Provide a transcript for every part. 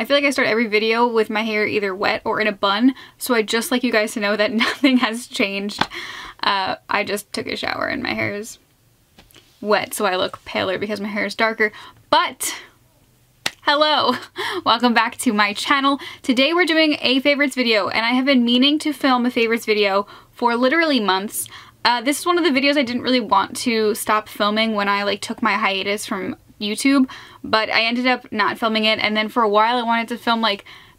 I feel like I start every video with my hair either wet or in a bun, so I'd just like you guys to know that nothing has changed. I just took a shower and my hair is wet, so I look paler because my hair is darker. But hello, welcome back to my channel. Today we're doing a favorites video, and I have been meaning to film a favorites video for literally months. This is one of the videos I didn't really want to stop filming when I took my hiatus from YouTube, but I ended up not filming it, and then for a while I wanted to film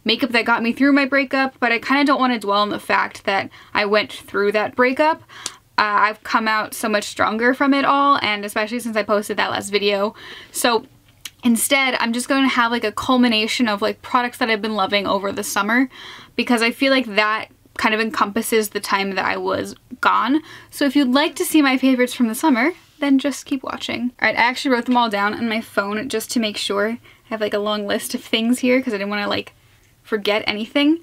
makeup that got me through my breakup, but I kind of don't want to dwell on the fact that I went through that breakup. I've come out so much stronger from it all, and especially since I posted that last video. So instead, I'm just going to have a culmination of products that I've been loving over the summer, because I feel like that kind of encompasses the time that I was gone. So if you'd like to see my favorites from the summer, then just keep watching. Alright, I actually wrote them all down on my phone just to make sure. I have a long list of things here because I didn't want to forget anything.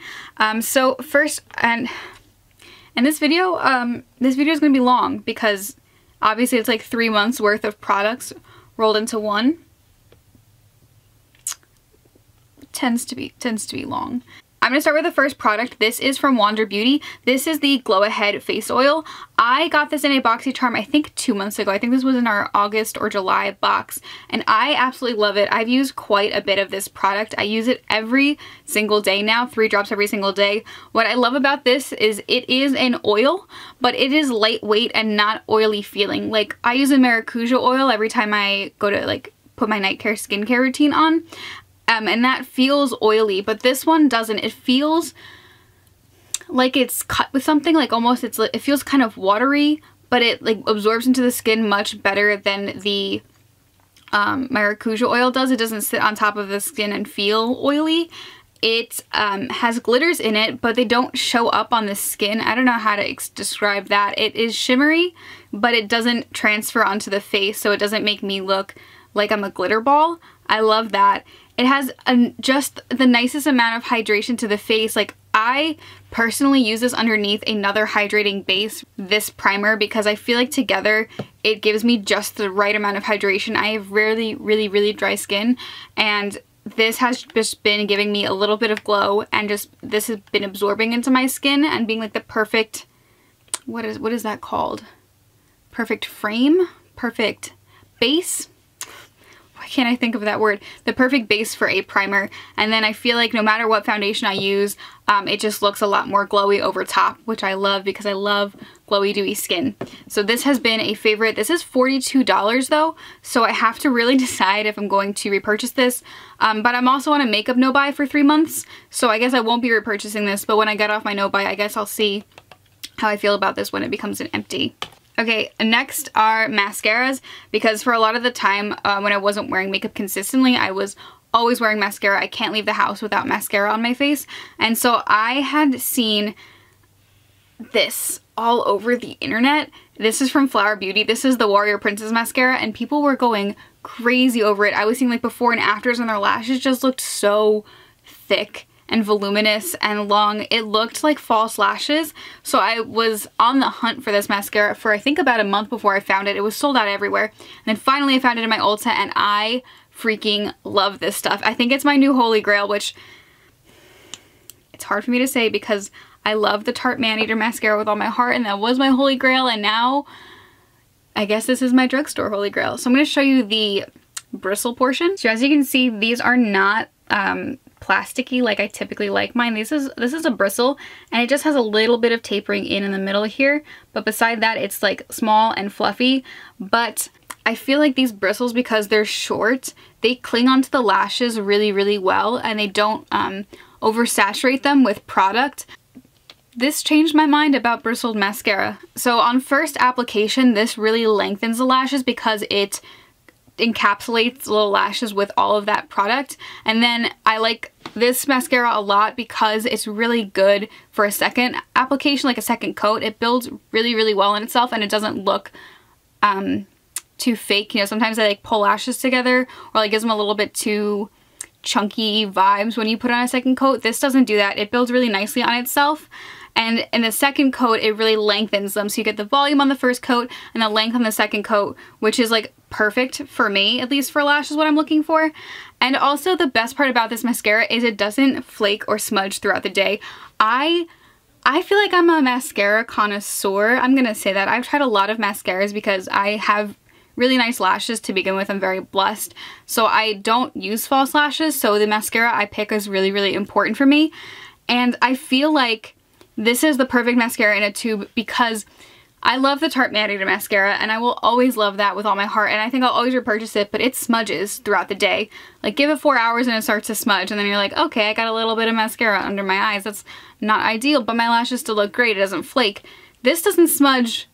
So first, and this video is going to be long because obviously it's 3 months worth of products rolled into one. Tends to be long. I'm going to start with the first product. This is from Wander Beauty. This is the Glow Ahead Face Oil. I got this in a BoxyCharm I think 2 months ago. I think this was in our August or July box, and I absolutely love it. I've used quite a bit of this product. I use it every single day now, 3 drops every single day. What I love about this is it is an oil, but it is lightweight and not oily feeling. I use a maracuja oil every time I go to put my night care skincare routine on. And that feels oily, but this one doesn't. It feels like it's cut with something, almost it feels kind of watery, but it absorbs into the skin much better than the maracuja oil does. It doesn't sit on top of the skin and feel oily. It has glitters in it, but they don't show up on the skin. I don't know how to describe that. It is shimmery, but it doesn't transfer onto the face, so it doesn't make me look like I'm a glitter ball. I love that. It has just the nicest amount of hydration to the face. I personally use this underneath another hydrating base, this primer, because I feel like together it gives me just the right amount of hydration. I have really dry skin, and this has just been giving me a little bit of glow, and this has been absorbing into my skin and being the perfect, what is that called? Perfect frame? Perfect base? Why can't I think of that word? The perfect base for a primer. And then I feel like no matter what foundation I use, it just looks a lot more glowy over top, which I love because I love glowy dewy skin. So this has been a favorite. This is $42 though, so I have to really decide if I'm going to repurchase this. But I'm also on a makeup no-buy for 3 months, so I guess I won't be repurchasing this, but when I get off my no-buy, I guess I'll see how I feel about this when it becomes an empty. Okay, next are mascaras, because for a lot of the time when I wasn't wearing makeup consistently, I was always wearing mascara. I can't leave the house without mascara on my face. And so I had seen this all over the internet. This is from Flower Beauty. This is the Warrior Princess mascara, and people were going crazy over it. I was seeing before and afters, and their lashes just looked so thick and voluminous and long. It looked like false lashes. So I was on the hunt for this mascara for I think about a month before I found it. It was sold out everywhere. And then finally I found it in my Ulta, and I freaking love this stuff. I think it's my new holy grail, which it's hard for me to say because I love the Tarte Maneater mascara with all my heart, and that was my holy grail, and now I guess this is my drugstore holy grail. So I'm going to show you the bristle portion. So as you can see, these are not plasticky like I typically like mine. This is a bristle, and it just has a little bit of tapering in the middle here, but beside that it's small and fluffy. But I feel like these bristles, because they're short, they cling onto the lashes really well, and they don't oversaturate them with product. This changed my mind about bristled mascara. So on first application, this really lengthens the lashes because it encapsulates the little lashes with all of that product. And then I like this mascara a lot because it's really good for a second application, a second coat. It builds really well in itself, and it doesn't look too fake. You know, sometimes I pull lashes together, or gives them a little bit too chunky vibes when you put on a second coat. This doesn't do that. It builds really nicely on itself. And in the second coat, it really lengthens them. So you get the volume on the first coat and the length on the second coat, which is perfect for me, at least for lash is what I'm looking for. And also the best part about this mascara is it doesn't flake or smudge throughout the day. I feel like I'm a mascara connoisseur. I'm gonna say that. I've tried a lot of mascaras because I have really nice lashes to begin with. I'm very blessed. So I don't use false lashes, so the mascara I pick is really, really important for me. And I feel like this is the perfect mascara in a tube because I love the Tarte Mandated Mascara, and I will always love that with all my heart, and I think I'll always repurchase it, but it smudges throughout the day. Like, give it 4 hours and it starts to smudge, and then you're like, okay, I got a little bit of mascara under my eyes. That's not ideal, but my lashes still look great. It doesn't flake. This doesn't smudge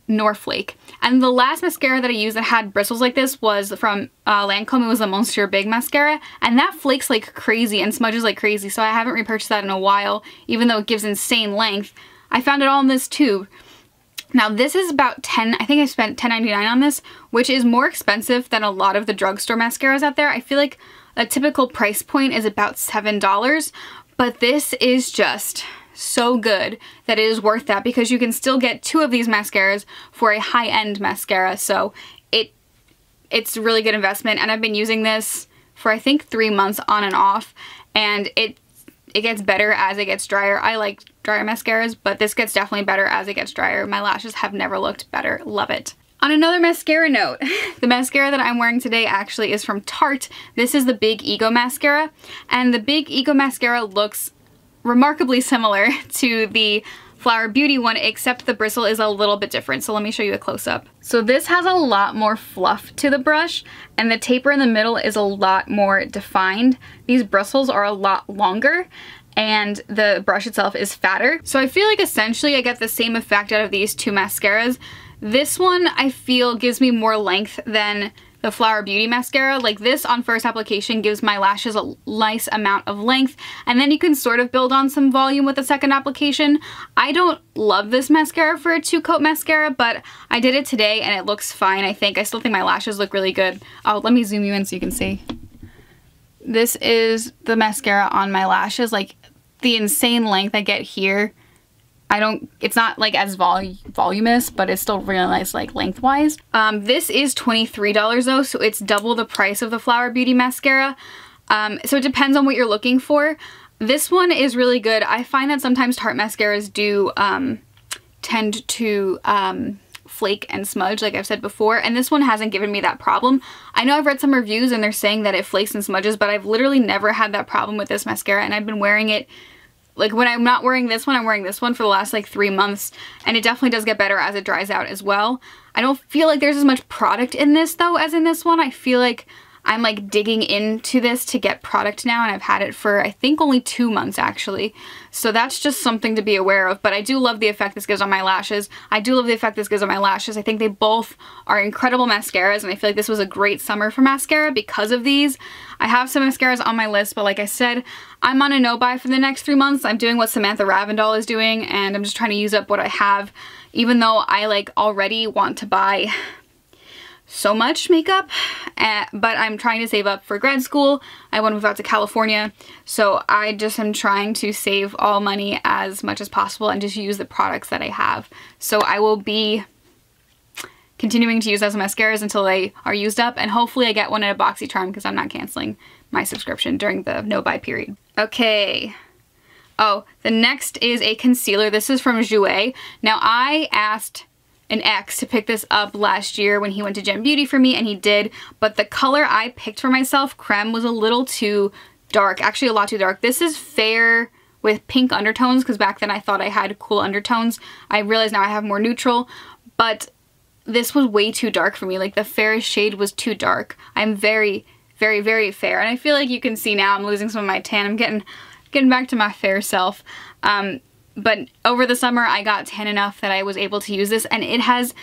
nor flake. And the last mascara that I used that had bristles like this was from Lancome. It was the Monsieur Big Mascara, and that flakes like crazy and smudges like crazy, so I haven't repurchased that in a while, even though it gives insane length. I found it all in this tube. Now this is about I think I spent $10.99 on this, which is more expensive than a lot of the drugstore mascaras out there. I feel like a typical price point is about $7, but this is just so good that it is worth that because you can still get 2 of these mascaras for a high-end mascara, so it's a really good investment, and I've been using this for I think 3 months on and off, and it gets better as it gets drier. I like drier mascaras, but this gets definitely better as it gets drier. My lashes have never looked better. Love it. On another mascara note, the mascara that I'm wearing today actually is from Tarte. This is the Big Ego Mascara, and the Big Ego Mascara looks remarkably similar to the Flower Beauty one, except the bristle is a little bit different. So let me show you a close-up. So this has a lot more fluff to the brush, and the taper in the middle is a lot more defined. These bristles are a lot longer, and the brush itself is fatter. So I feel like essentially I get the same effect out of these 2 mascaras. This one I feel gives me more length than the Flower Beauty mascara. Like, this on first application gives my lashes a nice amount of length, and then you can sort of build on some volume with the second application. I don't love this mascara for a 2-coat mascara, but I did it today and it looks fine, I think. I still think my lashes look really good. Oh, let me zoom you in so you can see. This is the mascara on my lashes. Like, the insane length I get here, it's not like as voluminous, but it's still really nice like lengthwise. This is $23 though, so it's double the price of the Flower Beauty mascara. So it depends on what you're looking for. This one is really good. I find that sometimes Tarte mascaras do tend to flake and smudge, like I've said before, and this one hasn't given me that problem. I know I've read some reviews and they're saying that it flakes and smudges, but I've literally never had that problem with this mascara, and I've been wearing it. Like, when I'm not wearing this one, I'm wearing this one for the last like 3 months, and it definitely does get better as it dries out as well. I don't feel like there's as much product in this though as in this one. I feel like I'm like digging into this to get product now, and I've had it for I think only 2 months actually. So that's just something to be aware of, but I do love the effect this gives on my lashes. I think they both are incredible mascaras, and I feel like this was a great summer for mascara because of these. I have some mascaras on my list, but like I said, I'm on a no-buy for the next 3 months. I'm doing what Samantha Ravndal is doing, and I'm just trying to use up what I have, even though I like already want to buy so much makeup, but I'm trying to save up for grad school. I want to move out to California, so I just am trying to save all money as much as possible and just use the products that I have. So I will be continuing to use those mascaras until they are used up, and hopefully I get one at a BoxyCharm because I'm not canceling my subscription during the no-buy period. Okay. Oh, the next is a concealer. This is from Shoei. Now, I asked an ex to pick this up last year when he went to Gem Beauty for me, and he did, but the color I picked for myself, Creme, was a little too dark, actually a lot too dark. This is fair with pink undertones, because back then I thought I had cool undertones. I realize now I have more neutral, but this was way too dark for me. Like, the fairest shade was too dark. I'm very, very, very fair, and I feel like you can see now I'm losing some of my tan. I'm getting back to my fair self. But over the summer I got tan enough that I was able to use this, and it has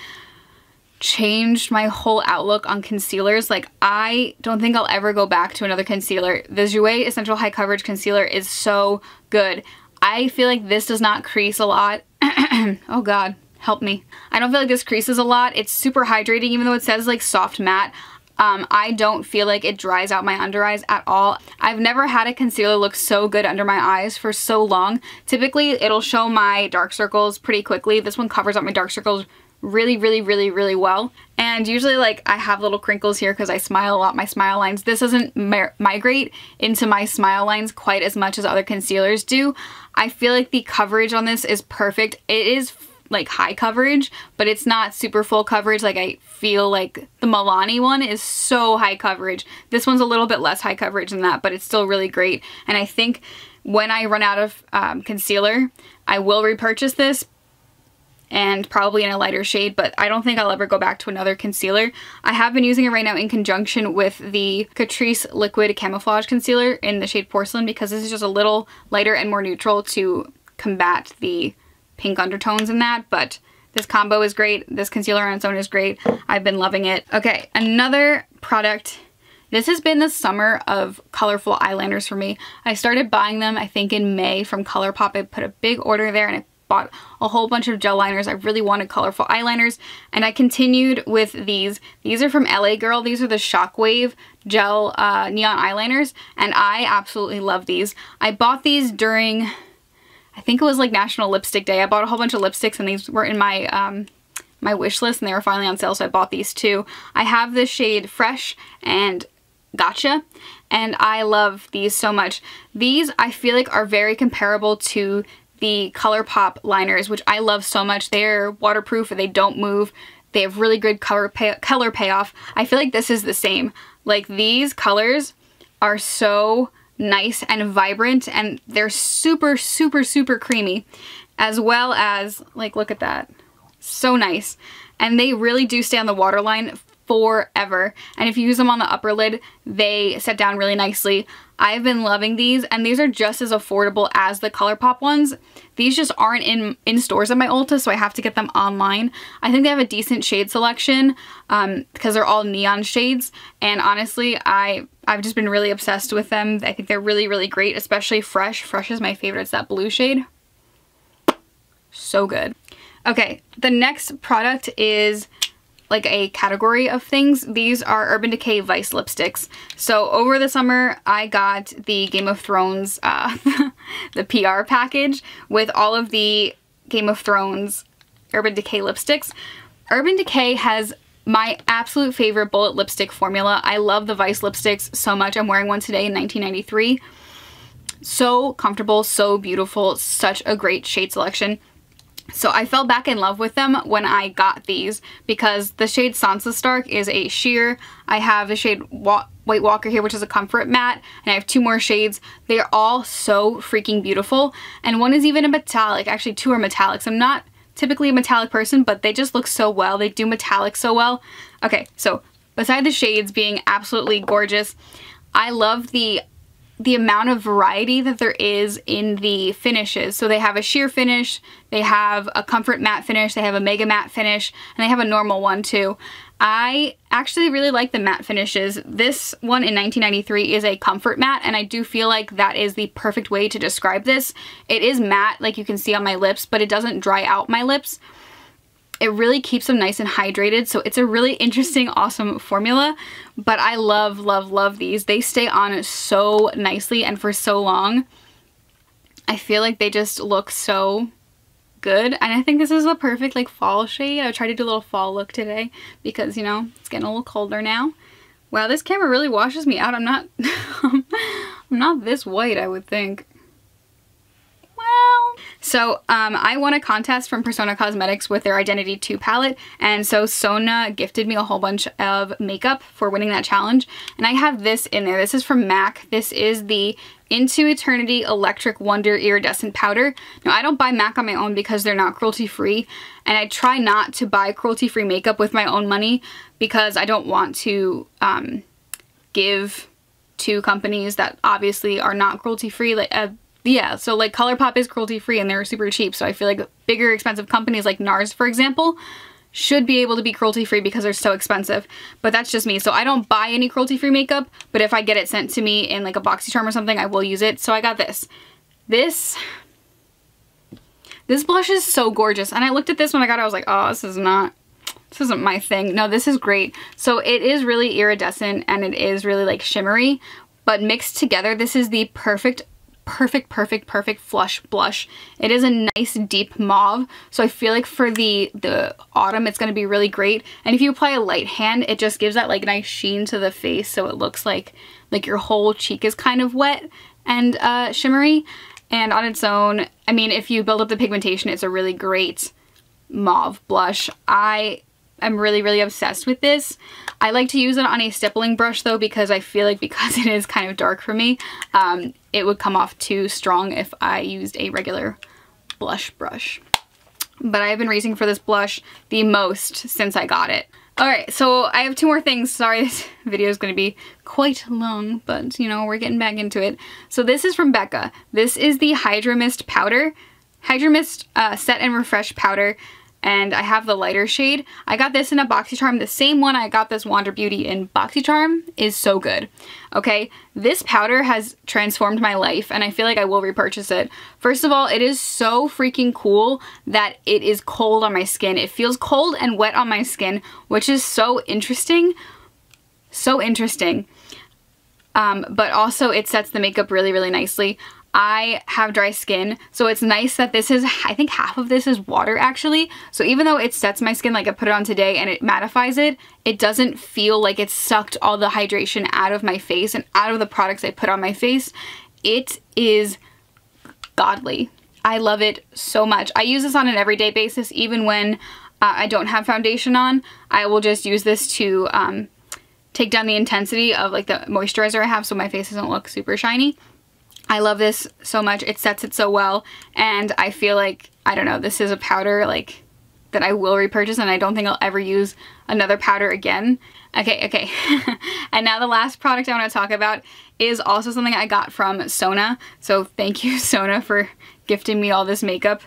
changed my whole outlook on concealers. Like, I don't think I'll ever go back to another concealer. The Shoei Essential High Coverage Concealer is so good. I feel like this does not crease a lot. Oh god, help me. I don't feel like this creases a lot. It's super hydrating, even though it says like soft matte. I don't feel like it dries out my under eyes at all. I've never had a concealer look so good under my eyes for so long. Typically, it'll show my dark circles pretty quickly. This one covers up my dark circles really, really, really, really well. And usually like I have little crinkles here because I smile a lot, my smile lines. This doesn't migrate into my smile lines quite as much as other concealers do. I feel like the coverage on this is perfect. It is like high coverage, but it's not super full coverage. Like I feel like the Milani one is so high coverage. This one's a little bit less high coverage than that, but it's still really great. And I think when I run out of concealer, I will repurchase this, and probably in a lighter shade, but I don't think I'll ever go back to another concealer. I have been using it right now in conjunction with the Catrice Liquid Camouflage Concealer in the shade Porcelain, because this is just a little lighter and more neutral to combat the pink undertones in that, but this combo is great. This concealer on its own is great. I've been loving it. Okay, another product. This has been the summer of colorful eyeliners for me. I started buying them, I think, in May from ColourPop. I put a big order there and I bought a whole bunch of gel liners. I really wanted colorful eyeliners, and I continued with these. These are from LA Girl. These are the Shockwave gel neon eyeliners, and I absolutely love these. I bought these during, I think it was like National Lipstick Day. I bought a whole bunch of lipsticks and these were in my my wish list and they were finally on sale, so I bought these too. I have this shade Fresh and Gotcha, and I love these so much. These I feel like are very comparable to the ColourPop liners, which I love so much. They're waterproof, they don't move, they have really good color payoff. I feel like this is the same. Like these colors are so nice and vibrant, and they're super, super, super creamy, as well as, like, look at that. So nice. And they really do stay on the waterline forever. And if you use them on the upper lid, they set down really nicely. I've been loving these, and these are just as affordable as the ColourPop ones. These just aren't in stores at my Ulta, so I have to get them online. I think they have a decent shade selection because they're all neon shades, and honestly, I've just been really obsessed with them. I think they're really, really great, especially Fresh. Fresh is my favorite. It's that blue shade. So good. Okay, the next product is like a category of things. These are Urban Decay Vice lipsticks. So over the summer, I got the Game of Thrones, the PR package with all of the Game of Thrones Urban Decay lipsticks. Urban Decay has my absolute favorite bullet lipstick formula. I love the Vice lipsticks so much. I'm wearing one today in 1993. So comfortable, so beautiful, such a great shade selection. So I fell back in love with them when I got these because the shade Sansa Stark is a sheer. I have the shade White Walker here, which is a comfort matte, and I have two more shades. They are all so freaking beautiful, and one is even a metallic. Actually, two are metallics. I'm not typically a metallic person, but they just look so well. They do metallic so well. Okay, so beside the shades being absolutely gorgeous, I love the amount of variety that there is in the finishes. So they have a sheer finish, they have a comfort matte finish, they have a mega matte finish, and they have a normal one too. I actually really like the matte finishes. This one in 1993 is a comfort matte, and I do feel like that is the perfect way to describe this. It is matte, like you can see on my lips, but it doesn't dry out my lips. It really keeps them nice and hydrated, so it's a really interesting, awesome formula, but I love, love, love these. They stay on so nicely and for so long. I feel like they just look so good, and I think this is a perfect like fall shade. I tried to do a little fall look today because, you know, it's getting a little colder now. Wow, this camera really washes me out. I'm not I'm not this white, I would think. Well, so I won a contest from Persona Cosmetics with their Identity 2 palette, and so Sona gifted me a whole bunch of makeup for winning that challenge, and I have this in there. This is from MAC. This is the Into Eternity Electric Wonder Iridescent Powder. Now, I don't buy MAC on my own because they're not cruelty-free, and I try not to buy cruelty-free makeup with my own money because I don't want to give to companies that obviously are not cruelty-free. Like, yeah, so like ColourPop is cruelty-free and they're super cheap, so I feel like bigger expensive companies like NARS, for example, should be able to be cruelty-free because they're so expensive. But that's just me. So I don't buy any cruelty-free makeup, but if I get it sent to me in like a BoxyCharm or something, I will use it. So I got this. This blush is so gorgeous. And I looked at this when I got it, I was like, oh, this isn't my thing. No, this is great. So it is really iridescent and it is really like shimmery, but mixed together, this is the perfect perfect, perfect, perfect flush blush. It is a nice deep mauve, so I feel like for the autumn it's going to be really great. And if you apply a light hand, it just gives that like nice sheen to the face, so it looks like your whole cheek is kind of wet and shimmery. And on its own, I mean, if you build up the pigmentation, it's a really great mauve blush. I am really, really obsessed with this. I like to use it on a stippling brush though, because I feel like because it is kind of dark for me, it would come off too strong if I used a regular blush brush. But I've been reaching for this blush the most since I got it. Alright, so I have two more things. Sorry, this video is going to be quite long, but you know, we're getting back into it. So this is from Becca. This is the Hydra Mist powder. Hydra Mist Set and Refresh powder. And I have the lighter shade. I got this in a BoxyCharm. The same one I got this Wander Beauty in BoxyCharm is so good. Okay, this powder has transformed my life and I feel like I will repurchase it. First of all, it is so freaking cool that it is cold on my skin. It feels cold and wet on my skin, which is so interesting. So interesting. But also it sets the makeup really, really nicely. I have dry skin, so it's nice that this is, I think half of this is water actually. So even though it sets my skin, like I put it on today and it mattifies it, it doesn't feel like it sucked all the hydration out of my face and out of the products I put on my face. It is godly. I love it so much. I use this on an everyday basis, even when I don't have foundation on. I will just use this to take down the intensity of like the moisturizer I have so my face doesn't look super shiny. I love this so much. It sets it so well, and I feel like, I don't know, this is a powder like that I will repurchase, and I don't think I'll ever use another powder again. Okay. And now the last product I want to talk about is also something I got from Sona. So thank you, Sona, for gifting me all this makeup.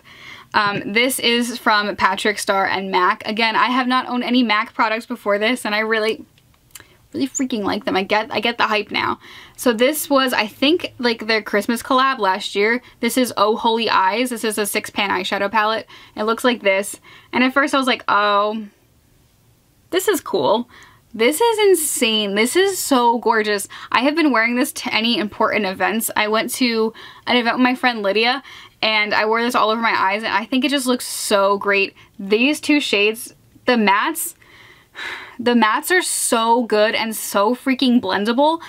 This is from Patrick Star and MAC. Again, I have not owned any MAC products before this, and I really freaking like them. I get the hype now. So this was, I think, like their Christmas collab last year. This is Oh Holy Eyes. This is a 6-pan eyeshadow palette. It looks like this. And at first I was like, oh, this is cool. This is insane. This is so gorgeous. I have been wearing this to any important events. I went to an event with my friend Lydia and I wore this all over my eyes and I think it just looks so great. These two shades, the mattes are so good and so freaking blendable.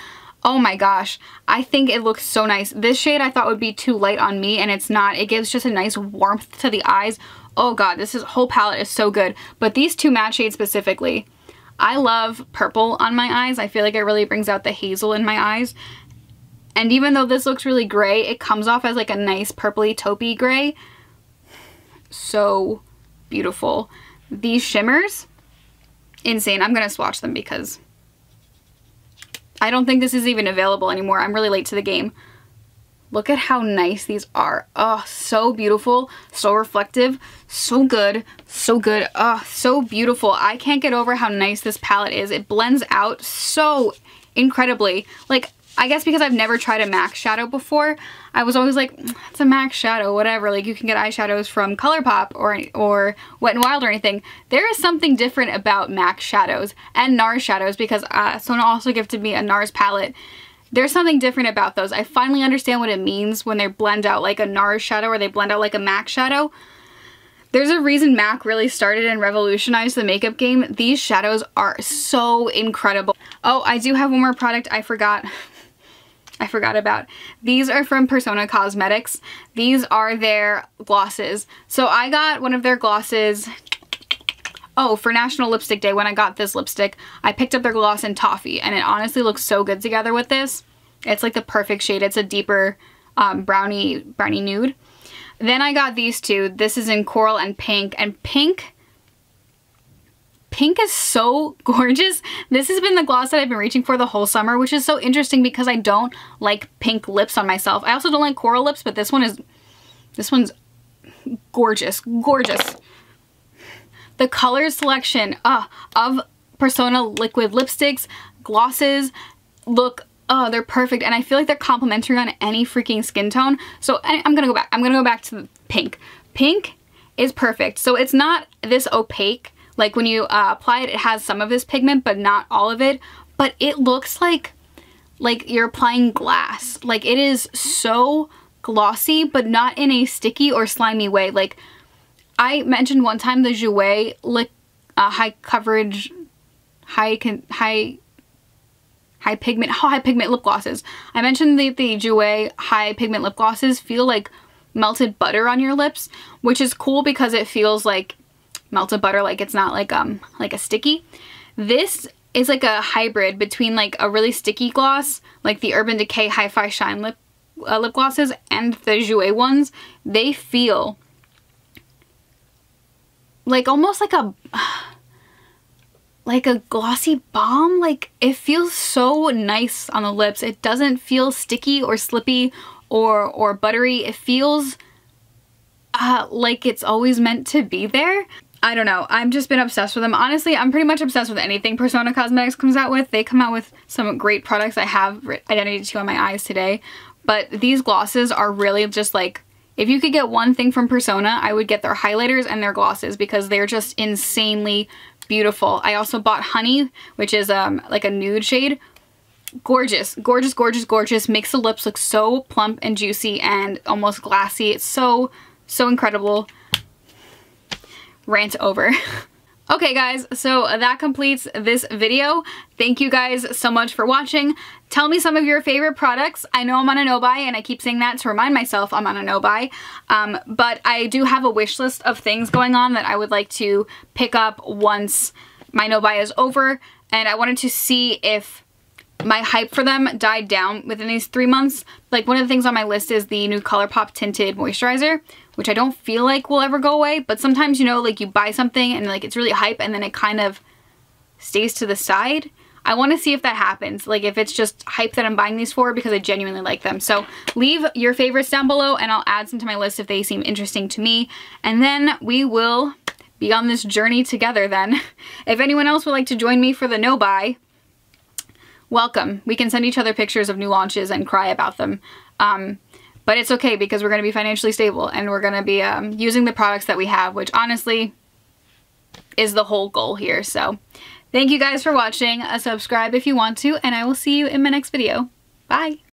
Oh my gosh, I think it looks so nice. This shade I thought would be too light on me and it's not. It gives just a nice warmth to the eyes. Oh god, this whole palette is so good. But these two matte shades specifically, I love purple on my eyes. I feel like it really brings out the hazel in my eyes. And even though this looks really gray, it comes off as like a nice purpley taupey gray. So beautiful. These shimmers, insane. I'm gonna swatch them because I don't think this is even available anymore. I'm really late to the game. Look at how nice these are. Oh, so beautiful, so reflective, so good, so good. Oh, so beautiful. I can't get over how nice this palette is. It blends out so incredibly. Like, I guess because I've never tried a MAC shadow before, I was always like, it's a MAC shadow, whatever. Like, you can get eyeshadows from ColourPop or Wet n Wild or anything. There is something different about MAC shadows and NARS shadows because Sona also gifted me a NARS palette. There's something different about those. I finally understand what it means when they blend out like a NARS shadow or they blend out like a MAC shadow. There's a reason MAC really started and revolutionized the makeup game. These shadows are so incredible. Oh, I do have one more product I forgot about. These are from Persona Cosmetics. These are their glosses. So I got one of their glosses, for National Lipstick Day. When I got this lipstick, I picked up their gloss in Toffee, and it honestly looks so good together with this. It's like the perfect shade. It's a deeper brownie nude. Then I got these two. This is in Coral and Pink, and Pink is so gorgeous. This has been the gloss that I've been reaching for the whole summer, which is so interesting because I don't like pink lips on myself. I also don't like coral lips, but this one's gorgeous, gorgeous. The color selection of Persona liquid lipsticks, glosses, they're perfect, and I feel like they're complementary on any freaking skin tone. So I'm gonna go back to the pink. Pink is perfect. So it's not this opaque. Like when you apply it, it has some of this pigment, but not all of it. But it looks like you're applying glass. Like, it is so glossy, but not in a sticky or slimy way. Like I mentioned one time, the Shoei high coverage, high pigment lip glosses. I mentioned that the Shoei high pigment lip glosses feel like melted butter on your lips, which is cool because it feels like melted butter, like it's not like a sticky. This is like a hybrid between like a really sticky gloss, like the Urban Decay Hi-Fi Shine lip glosses, and the Shoei ones. They feel like almost like a glossy balm. Like it feels so nice on the lips. It doesn't feel sticky or slippy or buttery. It feels like it's always meant to be there. I don't know. I've just been obsessed with them. Honestly, I'm pretty much obsessed with anything Persona Cosmetics comes out with. They come out with some great products. I have Identity 2 on my eyes today. But these glosses are really just like, if you could get one thing from Persona, I would get their highlighters and their glosses because they're just insanely beautiful. I also bought Honey, which is like a nude shade. Gorgeous, gorgeous, gorgeous, gorgeous. Makes the lips look so plump and juicy and almost glassy. It's so, so incredible. Rant over. Okay guys, so that completes this video. Thank you guys so much for watching. Tell me some of your favorite products. I know I'm on a no-buy and I keep saying that to remind myself I'm on a no-buy, but I do have a wish list of things going on that I would like to pick up once my no-buy is over, and I wanted to see if my hype for them died down within these 3 months. Like one of the things on my list is the new ColourPop Tinted Moisturizer, which I don't feel like will ever go away, but sometimes, you know, like you buy something and like it's really hype and then it kind of stays to the side. I want to see if that happens, like if it's just hype that I'm buying these for because I genuinely like them. So leave your favorites down below and I'll add some to my list if they seem interesting to me, and then we will be on this journey together then. If anyone else would like to join me for the no-buy, welcome. We can send each other pictures of new launches and cry about them. But it's okay because we're going to be financially stable and we're going to be using the products that we have, which honestly is the whole goal here. So thank you guys for watching. Subscribe if you want to, and I will see you in my next video. Bye!